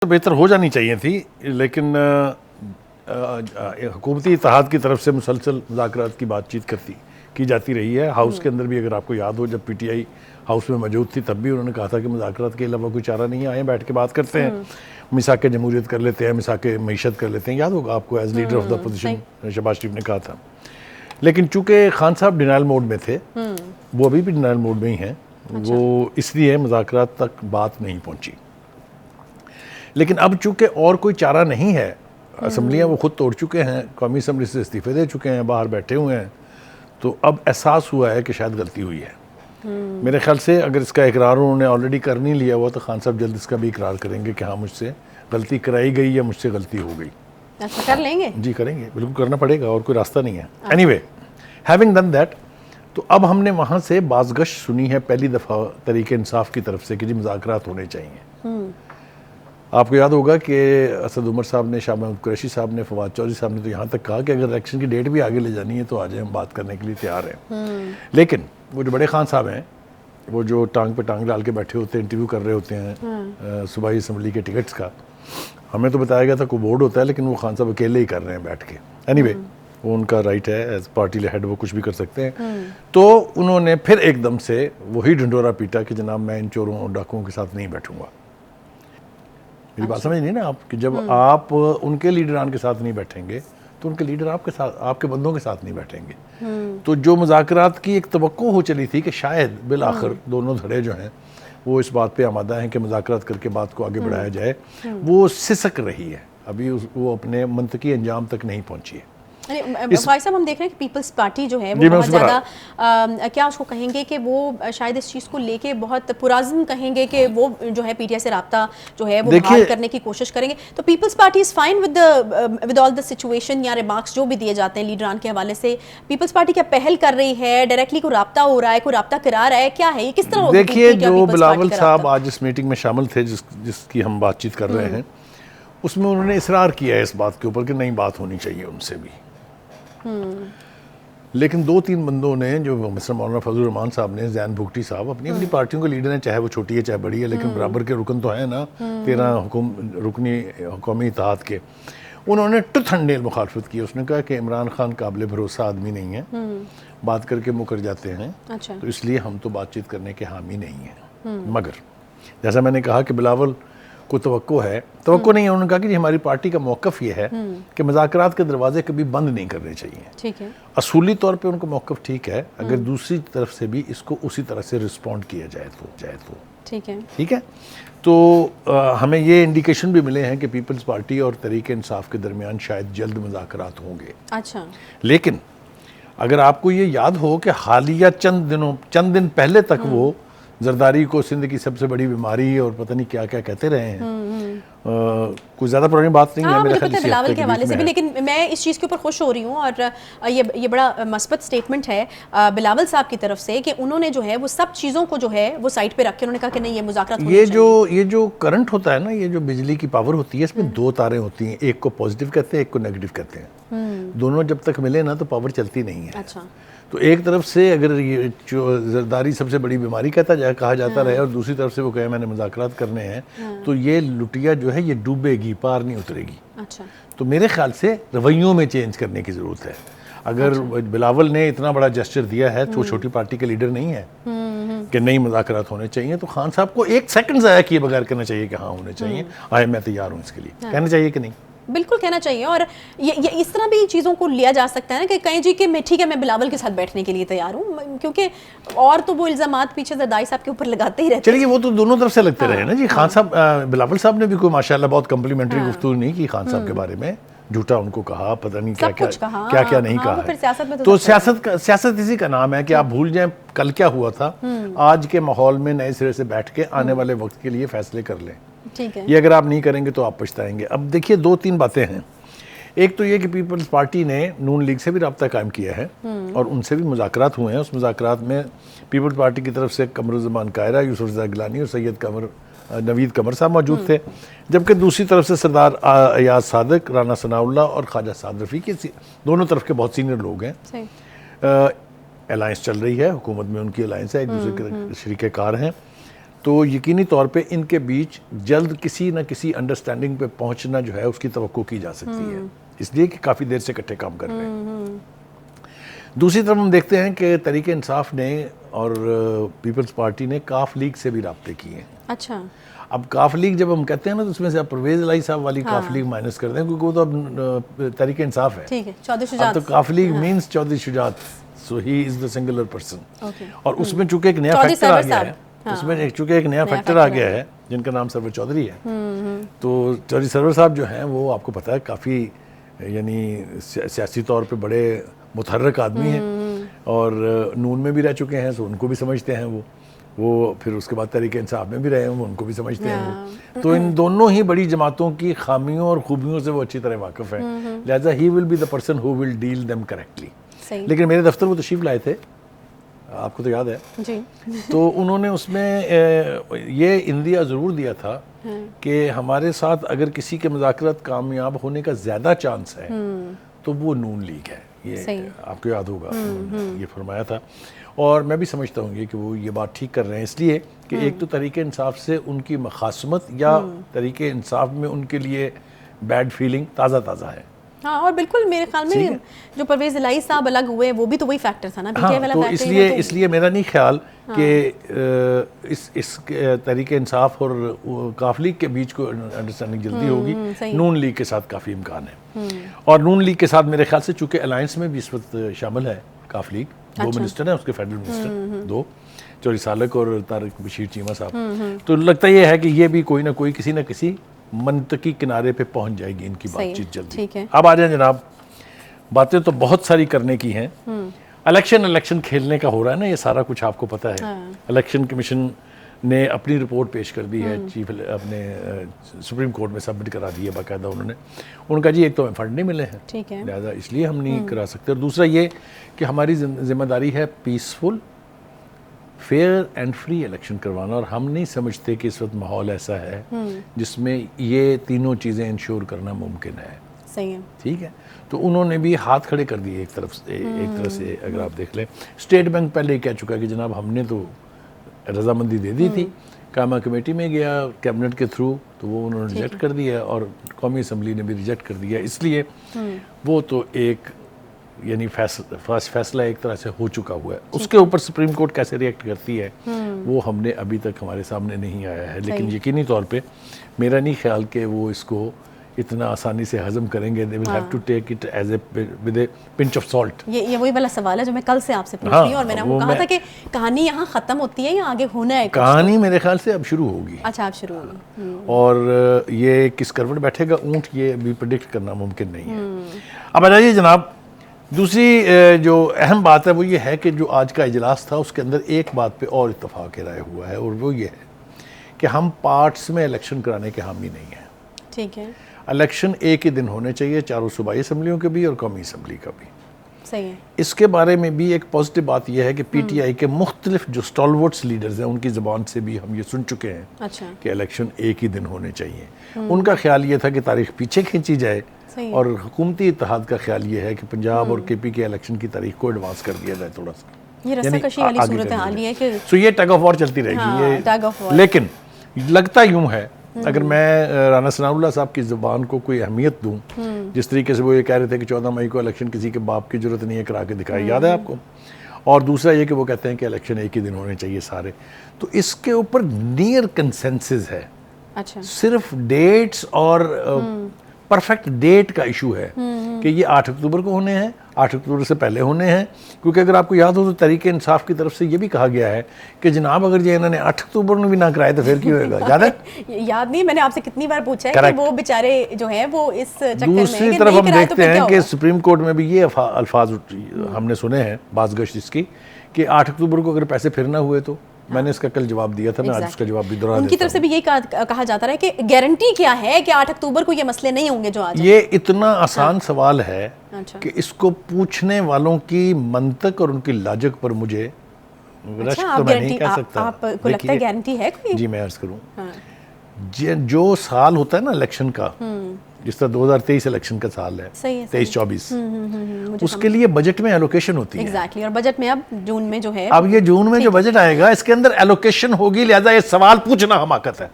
بہتر ہو جانی چاہیے تھی، لیکن حکومتی اتحاد کی طرف سے مسلسل مذاکرات کی بات چیت کی جاتی رہی ہے. ہاؤس کے اندر بھی اگر آپ کو یاد ہو، جب پی ٹی آئی ہاؤس میں موجود تھی تب بھی انہوں نے کہا تھا کہ مذاکرات کے علاوہ کوئی چارہ نہیں ہے، آئیں بیٹھ کے بات کرتے ہیں، میثاق جمہوریت کر لیتے ہیں، میثاق معیشت کر لیتے ہیں. یاد ہوگا آپ کو as leader of the opposition Shahbaz Sharif نے کہا تھا. لیکن چونکہ خان صاحب ڈینائل موڈ میں تھے، وہ ابھی بھی ڈینائل موڈ میں ہی ہیں، وہ اس لیے مذاکرات تک بات نہیں پہنچی. لیکن اب چونکہ اور کوئی چارہ نہیں ہے، اسمبلیاں وہ خود توڑ چکے ہیں، قومی اسمبلی سے استعفے دے چکے ہیں، باہر بیٹھے ہوئے ہیں، تو اب احساس ہوا ہے کہ شاید غلطی ہوئی ہے. میرے خیال سے اگر اس کا اقرار انہوں نے آلریڈی کر نہیں لیا ہوا تو خان صاحب جلد اس کا بھی اقرار کریں گے کہ ہاں مجھ سے غلطی کرائی گئی یا مجھ سے غلطی ہو گئی. اچھا، کر لیں گے؟ جی کریں گے، بالکل کرنا پڑے گا، اور کوئی راستہ نہیں ہے. Any way, having done that, تو اب ہم نے وہاں سے بازگشت سنی ہے پہلی دفعہ تحریک انصاف کی طرف سے کہ جی مذاکرات ہونے چاہیے. آپ کو یاد ہوگا کہ اسد عمر صاحب نے، شاہ محمود قریشی صاحب نے، فواد چودھری صاحب نے تو یہاں تک کہا کہ اگر الیکشن کی ڈیٹ بھی آگے لے جانی ہے تو آ جائیں، ہم بات کرنے کے لیے تیار ہیں. لیکن وہ جو بڑے خان صاحب ہیں، وہ جو ٹانگ پہ ٹانگ ڈال کے بیٹھے ہوتے ہیں، انٹرویو کر رہے ہوتے ہیں صوبائی اسمبلی کے ٹکٹس کا، ہمیں تو بتایا گیا تھا کوئی بورڈ ہوتا ہے، لیکن وہ خان صاحب اکیلے ہی کر رہے ہیں بیٹھ کے. اینی وے، وہ ان کا رائٹ ہے ایز پارٹی ہیڈ، وہ کچھ بھی کر سکتے ہیں. تو انہوں نے پھر ایک دم سے وہی ڈھنڈورا پیٹا کہ جناب میں ان چوروں اور ڈاکوؤں کے ساتھ نہیں بیٹھوں گا. میری بات سمجھ نہیں نا آپ، کہ جب آپ ان کے لیڈران کے ساتھ نہیں بیٹھیں گے تو ان کے لیڈر آپ کے ساتھ، آپ کے بندوں کے ساتھ نہیں بیٹھیں گے. تو جو مذاکرات کی ایک توقع ہو چلی تھی کہ شاید بالآخر دونوں دھڑے جو ہیں وہ اس بات پہ آمادہ ہیں کہ مذاکرات کر کے بات کو آگے بڑھایا جائے، وہ سسک رہی ہے، ابھی وہ اپنے منطقی انجام تک نہیں پہنچی ہے. فائز صاحب، ہم دیکھ رہے ہیں کہ پیپلز پارٹی جو ہے وہ بہت زیادہ کیا اس کو کہیں گے کہ وہ شاید اس چیز کو لے کے بہت پرعزم کہیں گے کہ وہ جو ہے پی ٹی آئی سے رابطہ جو ہے وہ بحال کرنے کی کوشش کریں گے. تو Peoples Party is fine with all the situation یا ریمارکس جو بھی دیے جاتے ہیں لیڈران کے حوالے سے. پیپلز پارٹی کیا پہل کر رہی ہے؟ ڈائریکٹلی کوئی رابطہ ہو رہا ہے، کوئی رابطہ کرا رہا ہے، کیا ہے یہ؟ کس طرح؟ دیکھیے، جو بلاول صاحب آج اس میٹنگ میں شامل تھے جس کی ہم بات چیت کر رہے ہیں، اس میں انہوں نے اصرار کیا ہے اس بات کے اوپر کہ نہیں، بات ہونی چاہیے ان سے بھی. لیکن دو تین بندوں نے، جو مثلا مولانا فضل الرحمان صاحب نے، زین بھگٹی صاحب، اپنی اپنی پارٹیوں کے لیڈر ہیں، چاہے وہ چھوٹی ہے چاہے بڑی ہے، لیکن برابر کے رکن تو ہیں نا 13 رکنی قومی اتحاد کے. انہوں نے ٹوتھ اینڈ نیل مخالفت کی. اس نے کہا کہ عمران خان قابل بھروسہ آدمی نہیں ہے، بات کر کے مکر جاتے ہیں، تو اس لیے ہم تو بات چیت کرنے کے حامی نہیں ہیں. مگر جیسا میں نے کہا کہ بلاول کو توقع نہیں ہے، انہوں نے کہا کہ ہماری پارٹی کا موقف یہ ہے کہ مذاکرات کے دروازے کبھی بند نہیں کرنے چاہیے. ٹھیک ہے، اصولی طور پہ ان کا موقف ٹھیک ہے، اگر دوسری طرف سے بھی اس کو اسی طرح سے رسپونڈ کیا جائے تو ٹھیک ہے. تو ہمیں یہ انڈیکیشن بھی ملے ہیں کہ پیپلز پارٹی اور تحریک انصاف کے درمیان شاید جلد مذاکرات ہوں گے. اچھا، لیکن اگر آپ کو یہ یاد ہو کہ حالیہ چند دن پہلے تک وہ زرداری کو سندھ کی سب سے بڑی بیماری اور پتہ نہیں کیا کیا کہتے رہے ہیں. کوئی زیادہ پرانی بات نہیں ہے میرے خیال سے بلاول کے حوالے سے بھی. لیکن میں اس چیز کے اوپر خوش ہو رہی ہوں، اور یہ بڑا مثبت سٹیٹمنٹ ہے بلاول صاحب کی طرف سے کہ انہوں نے جو ہے وہ سب چیزوں کو جو ہے وہ سائٹ پہ رکھ کے انہوں نے کہا کہ نہیں، یہ مذاکرات ہونی چاہیے. یہ جو کرنٹ ہوتا ہے نا، یہ جو بجلی کی پاور ہوتی ہے، اس میں دو تاریں ہوتی ہیں، ایک کو پازیٹیو کہتے ہیں، ایک کو نیگیٹو کہتے ہیں. دونوں جب تک ملے نا تو پاور چلتی نہیں ہے. اچھا، تو ایک طرف سے اگر یہ جو زرداری سب سے بڑی بیماری کہا جاتا رہے، اور دوسری طرف سے وہ کہے میں نے مذاکرات کرنے ہیں، تو یہ لٹیا جو ہے یہ ڈوبے گی، پار نہیں اترے گی. اچھا، تو میرے خیال سے رویوں میں چینج کرنے کی ضرورت ہے. اگر بلاول نے اتنا بڑا جسچر دیا ہے تو وہ چھوٹی پارٹی کے لیڈر نہیں ہے کہ نہیں مذاکرات ہونے چاہیے، تو خان صاحب کو ایک سیکنڈ ضائع کیے بغیر کہنا چاہیے کہ ہاں ہونے چاہیے، میں تیار ہوں اس کے لیے. کہنا چاہیے کہ نہیں؟ بالکل کہنا چاہیے. اور یہ اس طرح بھی چیزوں کو لیا جا سکتا ہے نا کہ کہیں جی کہ میں ٹھیک ہے، میں بلاول کے ساتھ بیٹھنے کے لیے تیار ہوں، کیونکہ اور تو وہ الزامات پیچھے زرداری صاحب کے اوپر لگاتے ہی رہتے ہیں. چلیے وہ تو دونوں طرف سے لگتے رہے نا جی. خان صاحب، بلاول صاحب نے بھی کوئی ماشاءاللہ بہت کمپلیمنٹری گفتگو نہیں کی خان صاحب کے بارے میں، جھوٹا ان کو کہا، پتہ نہیں کیا نہیں کہا ہے. تو سیاست اسی کا نام ہے کہ آپ بھول جائیں کل کیا ہوا تھا، آج کے ماحول میں نئے سرے سے بیٹھ کے آنے والے وقت کے لیے فیصلے کر لیں. یہ اگر آپ نہیں کریں گے تو آپ پچھتائیں گے. اب دیکھیے، دو تین باتیں ہیں. ایک تو یہ کہ پیپلز پارٹی نے نون لیگ سے بھی رابطہ قائم کیا ہے اور ان سے بھی مذاکرات ہوئے ہیں. اس مذاکرات میں پیپلز پارٹی کی طرف سے قمر الزمان قاہرہ، یوسف رضا گیلانی اور نوید قمر صاحب موجود تھے، جبکہ دوسری طرف سے سردار ایاز صادق، رانا ثناء اللہ اور خواجہ سعد رفیقی، دونوں طرف کے بہت سینئر لوگ ہیں. الائنس چل رہی ہے، حکومت میں ان کی الائنس ہے، ایک دوسرے کے شریک کار ہیں. تو یقینی طور پہ ان کے بیچ جلد کسی نہ کسی انڈرسٹینڈنگ پہ پہنچنا جو ہے اس کی توقع کی جا سکتی ہے، اس لیے کہ کافی دیر سے اکٹھے کام کر رہے ہیں۔ دوسری طرف ہم دیکھتے ہیں کہ تحریک انصاف نے اور پیپلز پارٹی نے کاف لیگ سے بھی رابطے کیے ہیں۔ اچھا، اب کاف لیگ جب ہم کہتے ہیں نا تو اس میں سے آپ پرویز الہی صاحب والی کاف لیگ مائنس کر دیں کیونکہ وہ تو اب تحریک انصاف ہے۔ ٹھیک ہے، چودھری اب شجاعت تو کاف لیگ مینس چودھری شجاعت، سو ہی از دا سنگولر پرسن، اوکے، اور اس میں چونکہ ایک نیا چودھری فیکٹر آ سرور گیا ہے، صاحب، اس میں چونکہ ایک نیا فیکٹر آ گیا ہے جن کا نام سرور چودھری ہے، تو چودھری سرور صاحب جو ہیں وہ آپ کو پتہ ہے کافی یعنی سیاسی طور پہ بڑے متحرک آدمی ہیں، اور نون میں بھی رہ چکے ہیں تو ان کو بھی سمجھتے ہیں وہ پھر اس کے بعد تحریک انصاف میں بھی رہے ہیں، وہ ان کو بھی سمجھتے ہیں وہ، تو ان دونوں ہی بڑی جماعتوں کی خامیوں اور خوبیوں سے وہ اچھی طرح واقف ہیں، لہٰذا he will be the person who will deal them correctly. صحیح، لیکن میرے دفتر وہ تشریف لائے تھے، آپ کو تو یاد ہے، جی، تو انہوں نے اس میں یہ اندیا ضرور دیا تھا کہ ہمارے ساتھ اگر کسی کے مذاکرات کامیاب ہونے کا زیادہ چانس ہے تو وہ نون لیگ ہے، یہ آپ کو یاد ہوگا یہ فرمایا تھا، اور میں بھی سمجھتا ہوں کہ وہ یہ بات ٹھیک کر رہے ہیں، اس لیے کہ ایک تو تحریک انصاف سے ان کی مخاصمت یا تحریک انصاف میں ان کے لیے بیڈ فیلنگ تازہ ہے۔ ہاں، اور بالکل میرے خیال میں جو پرویز الہی صاحب الگ ہوئے وہ بھی تو وہی فیکٹر تھا نا، ہاں، تو اس لیے میرا نہیں خیال کہ اس تحریک انصاف اور کاف لیگ کے بیچ کو انڈرسٹینڈنگ جلدی ہوگی، نون لیگ کے ساتھ کافی امکان ہے، اور نون لیگ کے ساتھ میرے خیال سے چونکہ الائنس میں بھی اس وقت شامل ہے کاف لیگ، 2 منسٹر ہیں اس کے، فیڈرل منسٹر 2، چوری سالک اور طارق بشیر چیمہ صاحب، تو لگتا یہ ہے کہ یہ بھی کوئی نہ کوئی کسی نہ کسی منطقی کنارے پہ پہنچ جائے گی ان کی بات چیت جلدی۔ اب آ جائیں جناب، باتیں تو بہت ساری کرنے کی ہیں، الیکشن کھیلنے کا ہو رہا ہے نا، یہ سارا کچھ آپ کو پتہ ہے۔ الیکشن کمیشن نے اپنی رپورٹ پیش کر دی ہے، اپنے سپریم کورٹ میں سبمٹ کرا دی ہے باقاعدہ، انہوں نے کہا جی ایک تو ہمیں فنڈ نہیں ملے ہیں، لہٰذا اس لیے ہم نہیں کرا سکتے، اور دوسرا یہ کہ ہماری ذمہ داری ہے peaceful fair and free election کروانا، اور ہم نہیں سمجھتے کہ اس وقت ماحول ایسا ہے جس میں یہ تینوں چیزیں انشور کرنا ممکن ہے۔ صحیح ہے، ٹھیک ہے، تو انہوں نے بھی ہاتھ کھڑے کر دیے ایک طرف سے اگر آپ دیکھ لیں، اسٹیٹ بینک پہلے ہی کہہ چکا کہ جناب ہم نے تو رضامندی دے دی تھی، قائمہ کمیٹی میں گیا کیبنٹ کے تھرو تو وہ انہوں نے ریجیکٹ کر دیا، اور قومی اسمبلی نے بھی ریجیکٹ کر دیا، اس لیے وہ تو ایک یعنی فیصلہ ایک طرح سے ہو چکا ہوا ہے، اس کے اوپر سپریم کورٹ کیسے ریئیکٹ کرتی ہے وہ ہم نے ابھی تک ہمارے سامنے نہیں آیا ہے، لیکن یقینی طور پہ میرا نہیں خیال کہ وہ اس کو اتنا آسانی سے ہضم کریں گے، they will have to take it as with a pinch of salt۔ یہ وہی والا سوال ہے جو میں کل سے آپ سے پوچھ رہی ہوں، اور میں نے آپ کو کہا تھا کہ کہانی یہاں ختم ہوتی ہے یا آگے ہونا ہے؟ کہانی میرے خیال سے اب شروع ہوگی۔ اچھا، اب شروع ہوگی، اور یہ کس کروٹ بیٹھے گا اونٹ یہ ابھی پریڈکٹ کرنا ممکن نہیں ہے۔ اب آ جائیے جناب، دوسری جو اہم بات ہے وہ یہ ہے کہ جو آج کا اجلاس تھا اس کے اندر ایک بات پہ اور اتفاق رائے ہوا ہے، اور وہ یہ ہے کہ ہم پارٹس میں الیکشن کرانے کے حامی نہیں ہیں۔ ٹھیک ہے، الیکشن ایک ہی دن ہونے چاہیے، چاروں صوبائی اسمبلیوں کے بھی اور قومی اسمبلی کا بھی۔ صحیح ہے، اس کے بارے میں بھی ایک پازیٹیو بات یہ ہے کہ پی ٹی آئی کے مختلف جو اسٹالورٹس لیڈرز ہیں ان کی زبان سے بھی ہم یہ سن چکے ہیں اچھا، کہ الیکشن ایک ہی دن ہونے چاہیے۔ ان کا خیال یہ تھا کہ تاریخ پیچھے کھینچی جائے، اور حکومتی اتحاد کا خیال یہ ہے کہ پنجاب اور کے پی کے الیکشن کی تاریخ کو ایڈوانس کر دیا جائے تھوڑا سا، یہ رسہ کشی والی صورتحال یہ ہے کہ سو یہ ٹگ آف وار چلتی رہے گی یہ، لیکن لگتا یوں ہے اگر میں رانا ثناء اللہ صاحب کی زبان کو کوئی اہمیت دوں، جس طریقے سے وہ یہ کہہ رہے تھے کہ 14 مئی کو الیکشن کسی کے باپ کی ضرورت نہیں ہے، کرا کے دکھائی، یاد ہے آپ کو، اور دوسرا یہ کہ وہ کہتے ہیں کہ الیکشن ایک ہی دن ہونے چاہیے سارے، تو اس کے اوپر نیئر کنسنسس ہے، اچھا صرف ڈیٹس اور پرفیکٹ ڈیٹ کا ایشو ہے کہ یہ 8 اکتوبر کو ہونے ہیں، 8 اکتوبر سے پہلے ہونے ہیں، کیونکہ اگر آپ کو یاد ہو تو تحریک انصاف کی طرف سے یہ بھی کہا گیا ہے کہ جناب اگر یہ انہوں نے 8 اکتوبر میں بھی نہ کرائے تو پھر کیوں ہوئے گا، یاد ہے؟ یاد نہیں، میں نے آپ سے کتنی بار پوچھا ہے کہ وہ بیچارے جو ہیں وہ اس چکر میں دوسری طرف ہم دیکھتے ہیں کہ سپریم کورٹ میں بھی یہ الفاظ ہم نے سنے ہیں باز گشت اس کی کہ 8 اکتوبر کو اگر پیسے پھر نہ ہوئے تو، میں نے اس کا کل جواب دیا تھا، میں آج اس کا جواب بھی دہرا دیتا ہوں۔ ان کی طرف سے بھی یہی کہا جاتا رہا ہے کہ گارنٹی کیا ہے کہ 8 اکتوبر کو یہ مسئلے نہیں ہوں گے جو آج؟ یہ اتنا آسان سوال ہے کہ اس کو پوچھنے والوں کی منطق اور ان کی لاجک پر مجھے رشک تو میں نہیں کہہ سکتا۔ آپ کو لگتا ہے گارنٹی ہے کوئی؟ جی میں عرض کروں، جو سال ہوتا ہے نا الیکشن کا، جس طرح 2023 الیکشن کا سال ہے, صحیح ہے, 23-24, اس کے لیے بجٹ میں ایلوکیشن ہوتی ہے. ایگزیکٹلی, اور بجٹ میں اب جون میں جو ہے, اب یہ جون میں جو بجٹ آئے گا اس کے اندر ایلوکیشن ہوگی, لہذا یہ سوال پوچھنا حماقت ہے.